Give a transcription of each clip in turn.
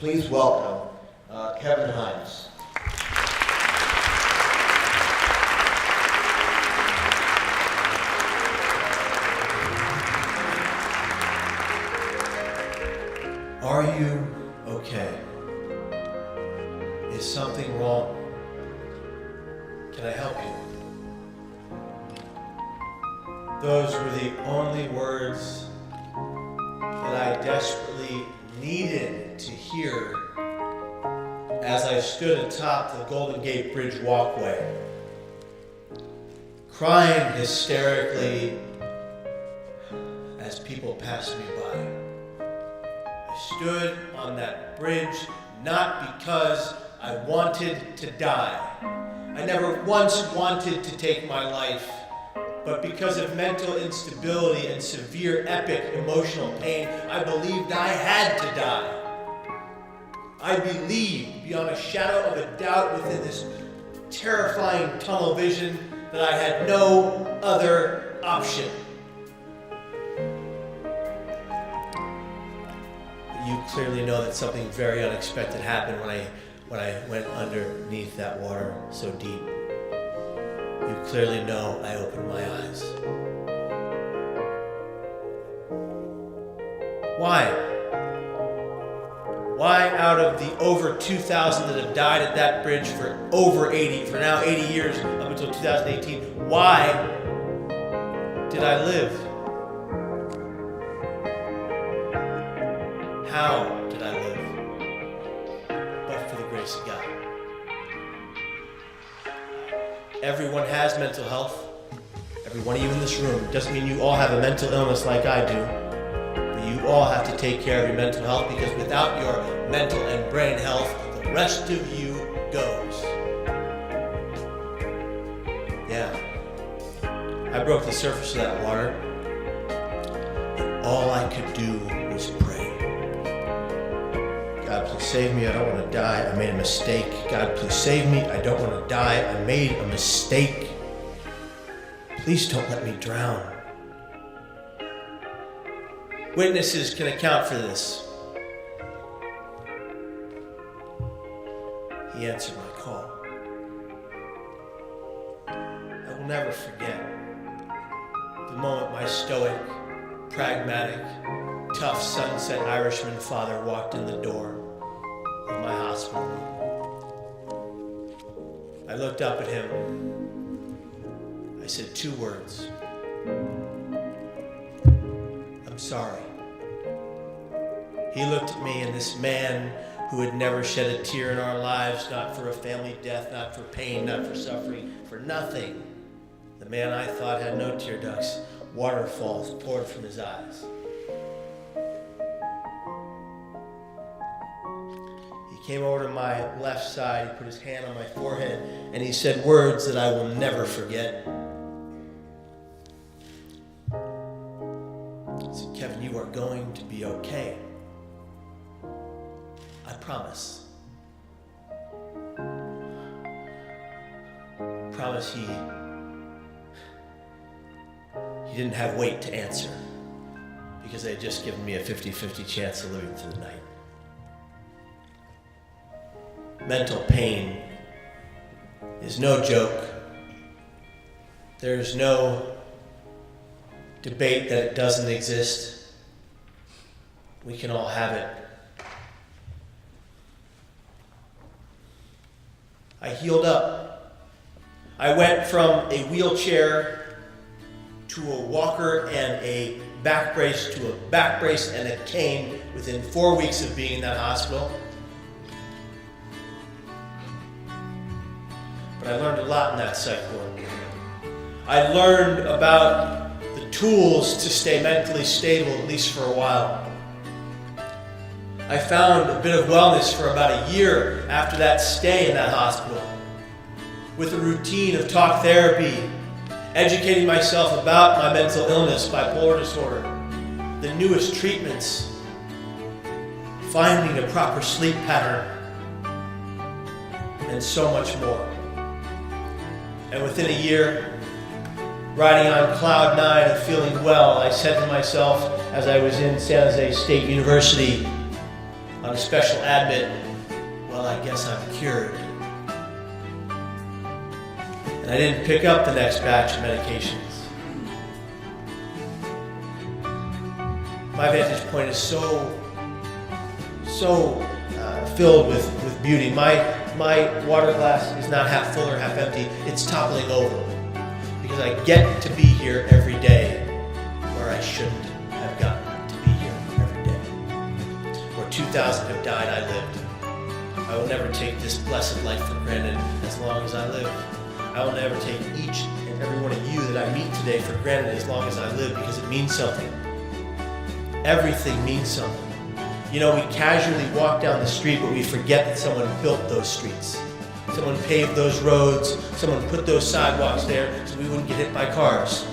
Please welcome Kevin Hines. Are you okay? Is something wrong? Can I help you? Those were the only words that I desperately needed to hear as I stood atop the Golden Gate Bridge walkway, crying hysterically as people passed me by. I stood on that bridge not because I wanted to die. I never once wanted to take my life, but because of mental instability and severe epic emotional pain, I believed I had to die. I believed beyond a shadow of a doubt within this terrifying tunnel vision that I had no other option. You clearly know that something very unexpected happened when I went underneath that water so deep. You clearly know I opened my eyes. Why? Why out of the over 2,000 that have died at that bridge for now 80 years, up until 2018, why did I live? How did I live? But for the grace of God. Everyone has mental health. Every one of you in this room. Doesn't mean you all have a mental illness like I do. But you all have to take care of your mental health, because without your mental and brain health, the rest of you goes. Yeah. I broke the surface of that water, and all I could do was pray. God, please save me. I don't want to die. I made a mistake. God, please save me. I don't want to die. I made a mistake. Please don't let me drown. Witnesses can account for this. He answered my call. I will never forget the moment my stoic, pragmatic, tough Sunset Irishman father walked in the door of my hospital room. I looked up at him. I said 2 words. I'm sorry. He looked at me, and this man who had never shed a tear in our lives, not for a family death, not for pain, not for suffering, for nothing. The man I thought had no tear ducts, waterfalls poured from his eyes. He came over to my left side, he put his hand on my forehead, and he said words that I will never forget. He said, Kevin, you are going to be okay. I promise. Promise he didn't have weight to answer, because they had just given me a 50-50 chance of living through the night. Mental pain is no joke. There's no debate that it doesn't exist. We can all have it. I healed up. I went from a wheelchair to a walker and a back brace to a back brace and a cane within 4 weeks of being in that hospital. But I learned a lot in that psych ward. I learned about the tools to stay mentally stable, at least for a while. I found a bit of wellness for about a year after that stay in that hospital, with a routine of talk therapy, educating myself about my mental illness, bipolar disorder, the newest treatments, finding a proper sleep pattern, and so much more. And within a year, riding on cloud 9 of feeling well, I said to myself as I was in San Jose State University, on a special admit, well, I guess I'm cured. And I didn't pick up the next batch of medications. My vantage point is so filled with beauty. My water glass is not half full or half empty. It's toppling over because I get to be here every day where I shouldn't have gotten to be here every day. Where 2,000 have died, I lived. I will never take this blessed life for granted as long as I live. I will never take each and every one of you that I meet today for granted as long as I live, because it means something. Everything means something. You know, we casually walk down the street, but we forget that someone built those streets. Someone paved those roads. Someone put those sidewalks there so we wouldn't get hit by cars.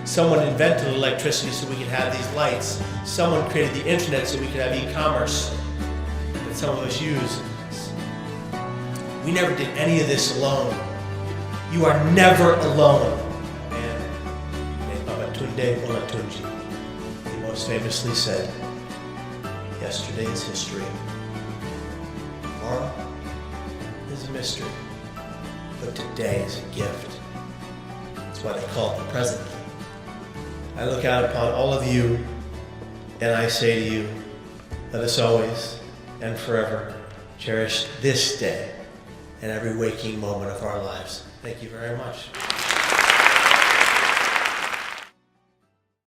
Someone invented electricity so we could have these lights. Someone created the internet so we could have e-commerce that some of us use. We never did any of this alone. You are never alone. And Babatunde Olatunji, he most famously said, yesterday is history. Tomorrow is a mystery. But today is a gift. That's why they call it the present. I look out upon all of you and I say to you, let us always and forever cherish this day and every waking moment of our lives. Thank you very much.